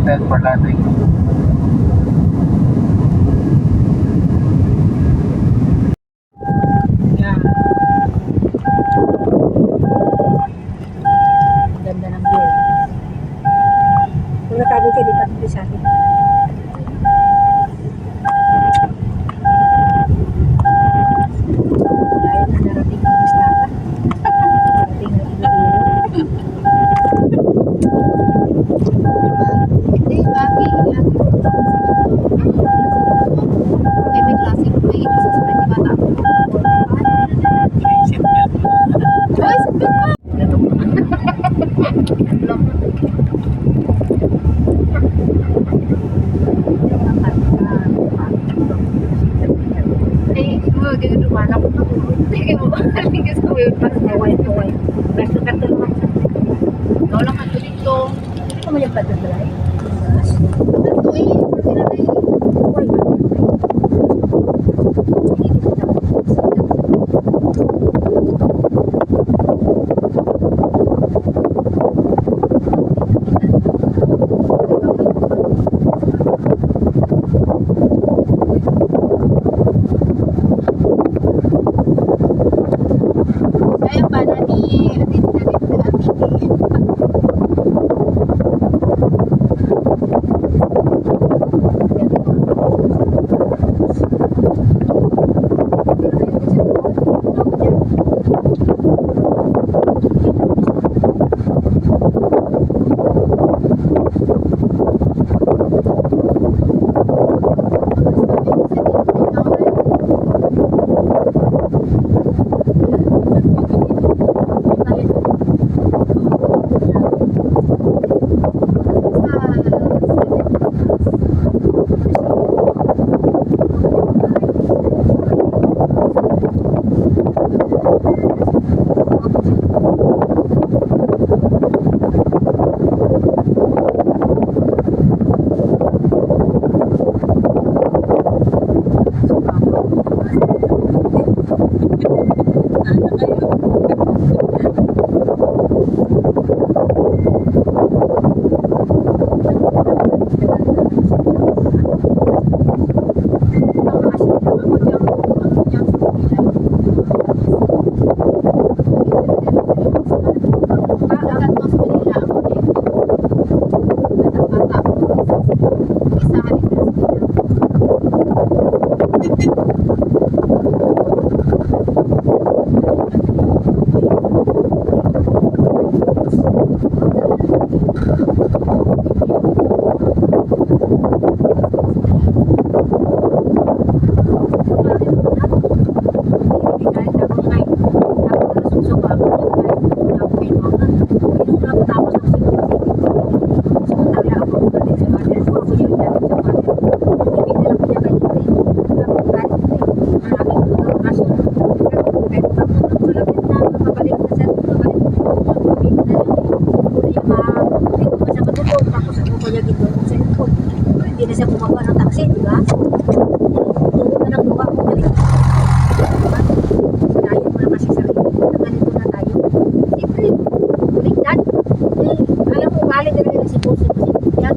seatbelt for landing. Yan. Ganda ng view. Kung nakagod ka, di pa dito sa akin. Dahil na narating ang Bustata. Narating ang Iloilo. Hindi, babi. May klase ko may isa sa mga bata. Seatbelt. Ay, sabi ko. Ay, huwag yung lumanap ko. Sige mo. Halika sa wheel pass. Kaway. Gasto ka tulungan. Ikaw lang ang dito. Hindi ko man yung patadalay. Ito eh. Sila na eh. Kaway ba? Kaya pa na ni atin na rin na atin. Hindi na siya bumaba ng taxi, di ba? Tulog na nagbuka ko galing. Sinayin mo na kasi sa akin. Ganito na tayo. Siyempre, baligtad. Alam mo, balik na rin si Boss. Yan.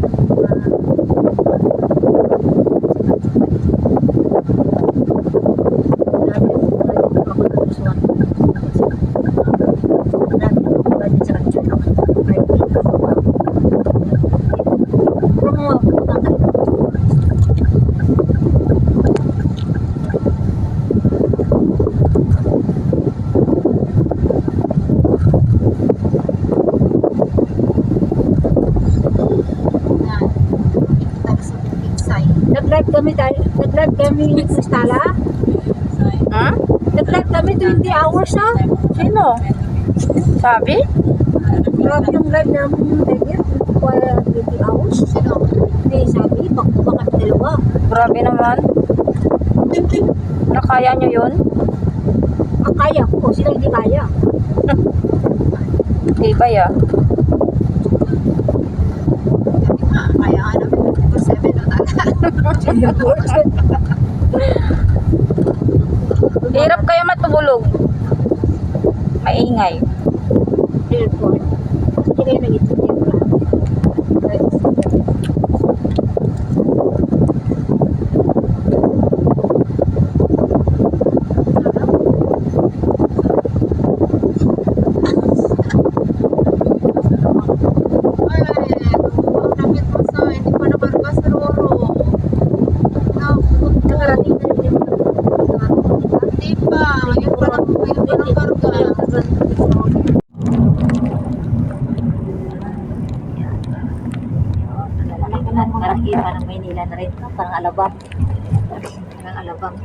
Nag-live kami sa Stala. Ha? Nag-live kami 20 hours ha. Sino? Sabi? Grabe yung live namin yung 20 hours. Sino? Hindi, sabi, bakit kami dalawa. Grabe naman. Nakaya nyo yun? Ang kaya ko, sila hindi kaya. Tibay ah. Kaya nga namin 24/7 o talaga. Hirap kayo matulog. Maingay. Airport. Hindi kayo nag-ito.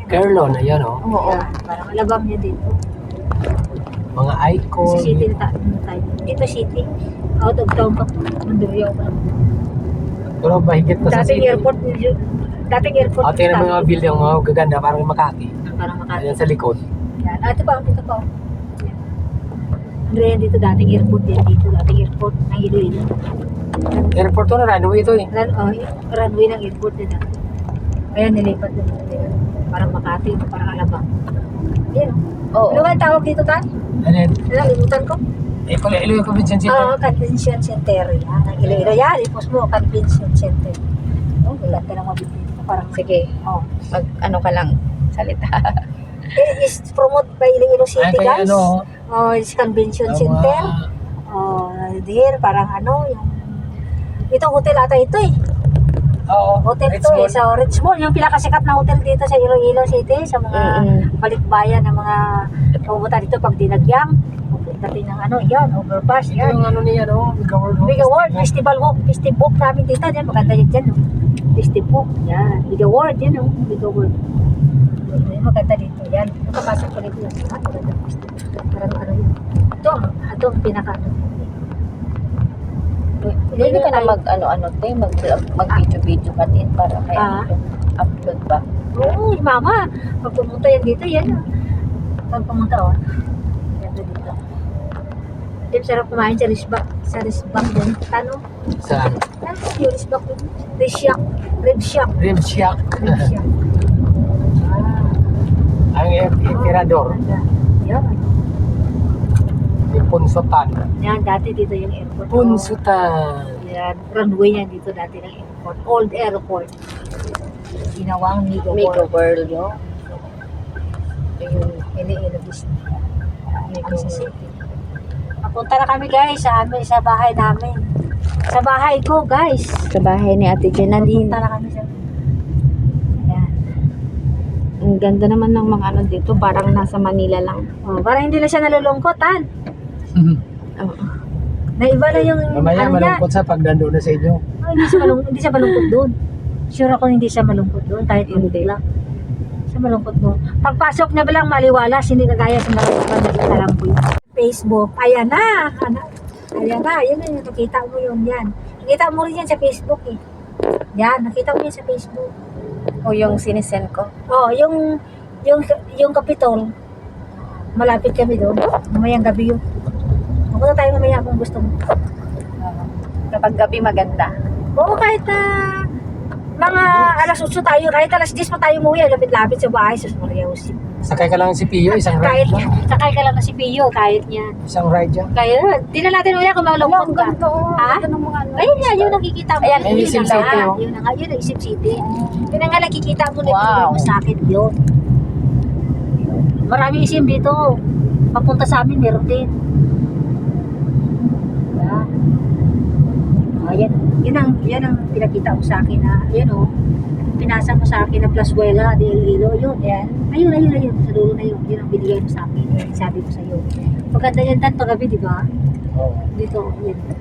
Kerlon, ayan o. Oo. Yan, parang alabang niya dito. Mga icon. Sa city na tayo. Dito city. Out of town pa. Manduryaw pa. Pero mahigit pa sa Dating city. airport. Dating airport. O, tingnan mo yung mga building, mga gaganda, parang Makati. Parang Makati. Ayan sa likod. Yan. Ito pa, dito pa. Yan dito dating airport yan dito. Dating airport ng Iloilo. Airport to na, runway ito eh. Runway ng airport nila. Kaya nilipat na nila. Parang Makati, parang Alabang. Yan. Oo. Ano nga ang tawag dito, Tan? Ano yun? Nalimutan ko. Eh, pala Iloilo Convention Center. Oo, Convention Center. Yan, ang Iloilo. Yan, ipos mo, Convention Center. Oh, ganda ng mabibili. Parang, Sige, oh. mag ano ka lang, salita. Is promote by Iloilo Ay, City, kaya guys. ano, Oh, it's Convention ang Center. mga- Oh, there, parang ano, yung... Itong hotel ata ito eh. Oo, Hotel Ritz to eh, Mall. sa Ritz Mall. Yung pinakasikat na hotel dito sa Iloilo City, sa mga balikbayan ng mga pumunta dito pag dinagyang. Dating ng ano, yan, overpass, Ito yan. yung ano niya, no? Mega World. Big Award, Festival Walk, Festival namin dito. Yan, maganda yan dyan. No? Festival, yan. Big Award, yan. No? Big Award. Yan, maganda dito. Yan, kapasok ko dito. Ah, maganda festival. Parang ano yun. Ito ang pinaka ano. Hindi ka na mag ano-ano te, mag-video-video ka din para kaya Ah. upload ba? Oo, mama. Pag pumunta yan dito, yan. Pag pumunta, oh. Yan dito. Tim, sarap kumain sa Risbak. Sa Risbak din. Tano? Saan? Ano yung Risbak din? Risyak. Ribsyak. Rim Shack. Ribsyak. Ang Emperador. Yan. Yung Punsutan. Yan, dati dito yung airport. Punsutan. Yan, runway yan dito dati ng airport. Old airport. Ginawang Mega Mega World. World yun. Yung Iloilo Disney. Mega City. Papunta na kami guys sa amin, sa bahay namin. Sa bahay ko guys. Sa bahay ni Ate Jenaline. Papunta na kami sa... Yan. Ang ganda naman ng mga ano dito, parang nasa Manila lang. Oh, parang hindi na siya nalulungkotan. Oo. Naiba na yung Mamaya ano niya. malungkot sa pag nandun na sa inyo. Oh, hindi siya malungkot doon. Sure ako hindi siya malungkot doon kahit hindi lang. Siya malungkot doon. Pagpasok niya lang maliwalas, hindi kagaya sa mga nagtalamboy. Facebook, ayan na. Ayan na, yun na yung nakita mo yun yan. Nakita mo rin yan sa Facebook eh. Yan, nakita mo yan sa Facebook. O yung sinisend ko. Oh, yung Capitol, malapit kami doon. Mamayang gabi yun. Pupunta tayo mamaya kung gusto mo. Kapag gabi maganda. Oo, kahit na mga alas 8 tayo, kahit alas 10 pa tayo umuwi, lapit-lapit sa bahay, sus Maria Jose. Sakay ka lang si Pio, isang Kahit, ride lang. sakay ka lang na si Pio, kahit niya. Isang ride dyan. Kaya, di na natin ulit kung malungkot ka. Ha? Ayun nga, yun nakikita mo. Ayan, yun Isip na nga, City, oh. yun na nga, yun ang Isip City. Yun na nga nakikita mo na Wow. mo sa akin yun. Maraming isim dito. Papunta sa amin, meron din. Yan. Oh, yan ang pinakita mo sa akin na, yan o. Pinasa mo sa akin na Plaswela, de Iloilo, yun. Yan. Ayun. Sa dulo na yun. Yun ang binigay mo sa akin. Yan, sabi ko sa iyo. Pagkanda yan tan paggabi, di ba? Oo. Dito,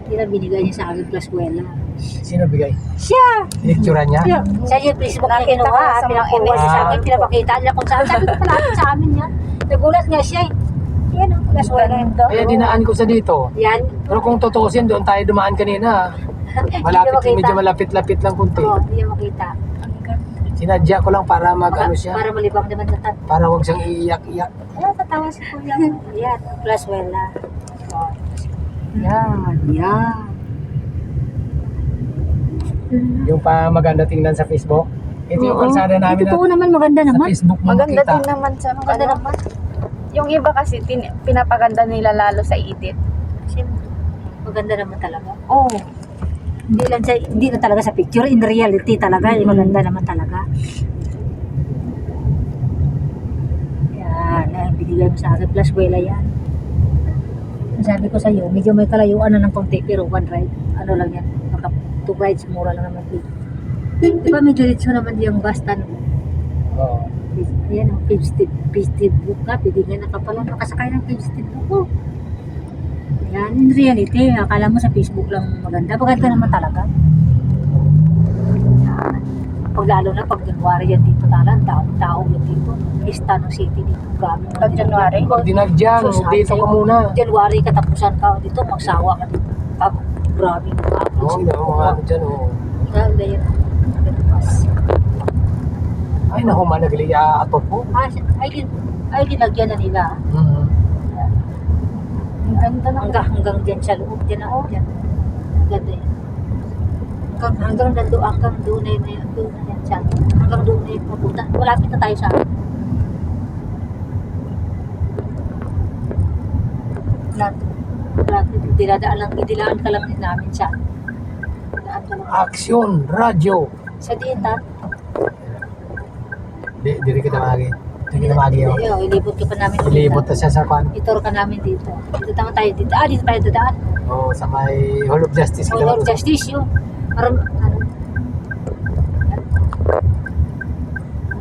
yun ang binigay niya sa akin, Plaswela. Sino bigay? Siya! Picture niya? Yeah. Sa iyo, Facebook na Nakita kinuha. ko sa mga Pinakuha image. sa akin, pinapakita niya kung saan. Sabi ko palapit sa amin yan. Nagulat nga siya eh. Yan o, Plaswela yun. Kaya dinaan ko sa dito. Yan. Pero kung tutuusin, doon tayo dumaan kanina. Malapit, medyo malapit-lapit lang kunti. Oo, hindi niya makita. Sinadya ko lang para mag-ano siya. Para malibang naman sa tan. Para wag siyang iiyak-iyak. Ano, tatawa si Kuya. Ayan, Plaswela. Oh. Yan. Yung pa maganda tingnan sa Facebook. Ito yung kalsada namin Ito po naman, maganda sa naman. Facebook mo Maganda makita. din naman sa Maganda ano. naman. Yung iba kasi pinapaganda nila lalo sa edit. Siyempre, maganda naman talaga. Oh, Hindi lang talaga sa picture, in reality talaga, maganda naman talaga. Yan, binigay mo sa akin, Plaswela yan. Sabi ko sa iyo, medyo may kalayuan na ng konti, pero one ride, ano lang yan, maka 2 rides, mura lang naman dito. Di ba may diretso naman yung bus stand? Oo. Ayan, ang 50 book ka, pwede nga nakapala, nakasakay ng 50 book ko. Yan, in reality, akala mo sa Facebook lang maganda. Maganda naman talaga. Yan. Pag lalo na pag January yan dito talang, tao yun dito. pista ng city dito. Grabe. Pag January? Pag dinagdyang, So, sabi dito sa'yo, ka muna. January katapusan ka dito, magsawa ka dito. Grabe. Oo, mga ano dyan, oo. Grabe yun. Ay, naku, managaliya ato po. Ay, dinagyan na nila. Mhm. Ang ganda ng Hanggang dyan sa loob. Dyan na, dyan. Ganda yan. Hanggang doon na yan. Doon na yan siya. Hanggang doon na yan papunta. Malapit na tayo sa lahat. Dilaan ka lang din namin sa daan ka lang. Action, radyo. Sa dieta. Diri kita magi. Diri kita magi. Oh. Ilibot ka pa namin. Ilibot na siya sa kwan. Itor ka namin dito. Dito tama tayo dito. Dito tayo dadaan. Oo, sa may Hall of Justice. Hall of Justice yun. Parang,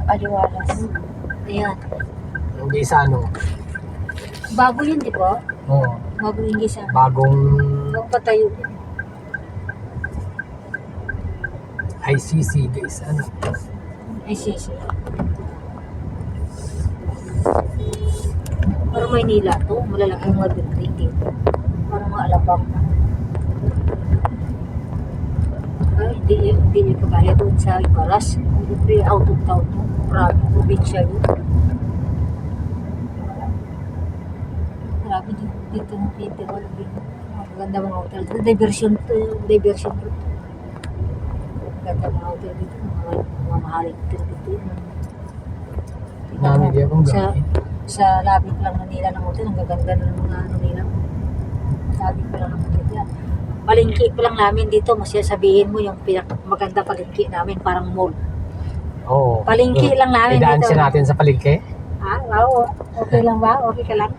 aliwalas. ayan. Yung isa, ano. Bago yun, di ba? Oo. Bago yung gisa. Bagong Bago patayo. ICC, guys. Ano. Ay, sis. Parang Maynila to. Malalaking mga building dito. Parang mga alabang. Ay, hindi niya kagaya doon sa Ibaras. Hindi out of town to. Grabe, probinsya yun. Grabe dito ng dito. Maganda mga hotel. Diversion to. Ganda mga hotel dito. Mga mahaling hotel dito. Nami di akong Sa, gawin. sa labit lang na nila ng hotel. Ang gaganda ng mga ano nila. Labit pa lang ng hotel yan. Palengke pa lang namin dito. Sabihin mo yung maganda palengke namin. Parang mall. Oo. Palengke lang namin Idaan dito. siya natin sa palengke? Wow. Okay lang ba? Okay ka lang?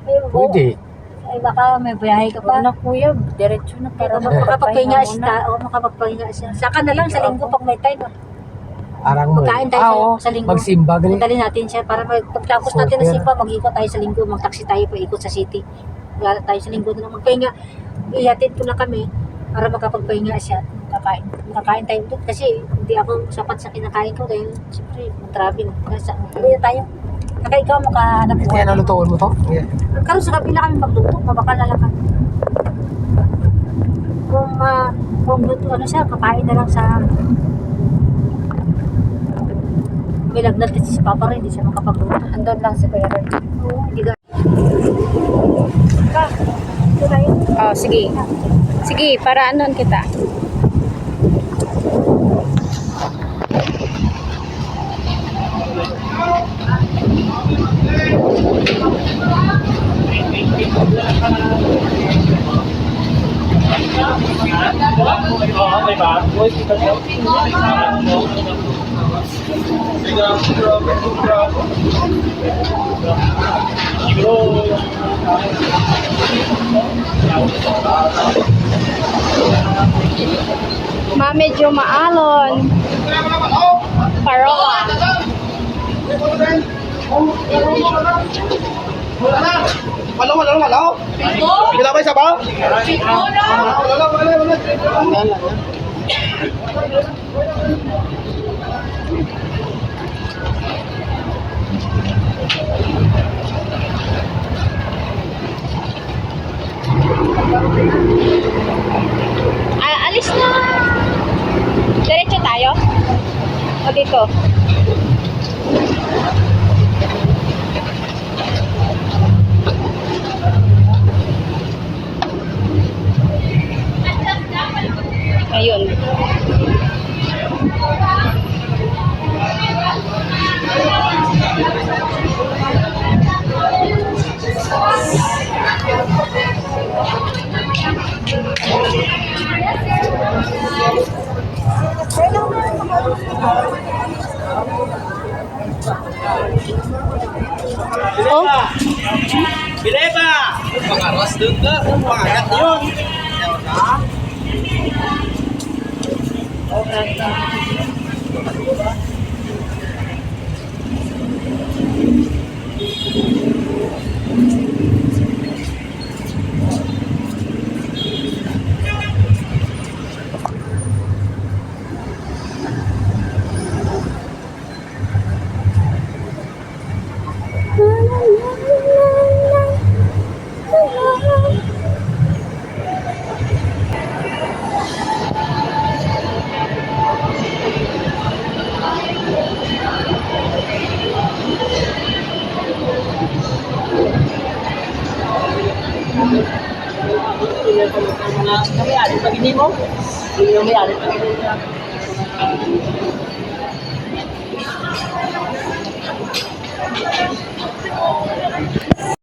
Ayun, Pwede. Ay, baka may biyahe ka pa. Ano kuya, diretso na para Makapagpahinga siya. Makapagpahinga siya. Saka na lang sa linggo pag may time. Parang mo. Magkain tayo Oo. sa linggo. Magsimba ganun. Dali natin siya para pagtapos natin ng simba, mag-ikot tayo sa linggo, mag-taxi tayo pa ikot sa city. Wala tayo sa linggo na magpahinga. Ihatid ko na kami para makapagpahinga siya. Kakain tayo doon kasi hindi ako sapat sa kinakain ko dahil siyempre mag-travel. Hindi na tayo. Kaya ikaw makahanap Ito ko. yan ang lutoon mo to? Yeah. Karoon sa gabi na kami magluto, mabakal na lang kami. Kung luto, ano siya, kakain na lang sa may lagnat kasi si Papa rin, hindi siya makapagluto. andun lang si Kuya Ron. Oo, hindi ka. Ito na yun. Oh, sige. Sige, para anon kita. Medyo maalon. Parola. Wala. Kita ba isa ba? Wala. Alis na. Diretso tayo? O dito? Ayun. Oh, Bileba! Pangaras doon ka. Pangagat yun. Kami alit pag hindi mo. Hindi mo may alit pag hindi mo.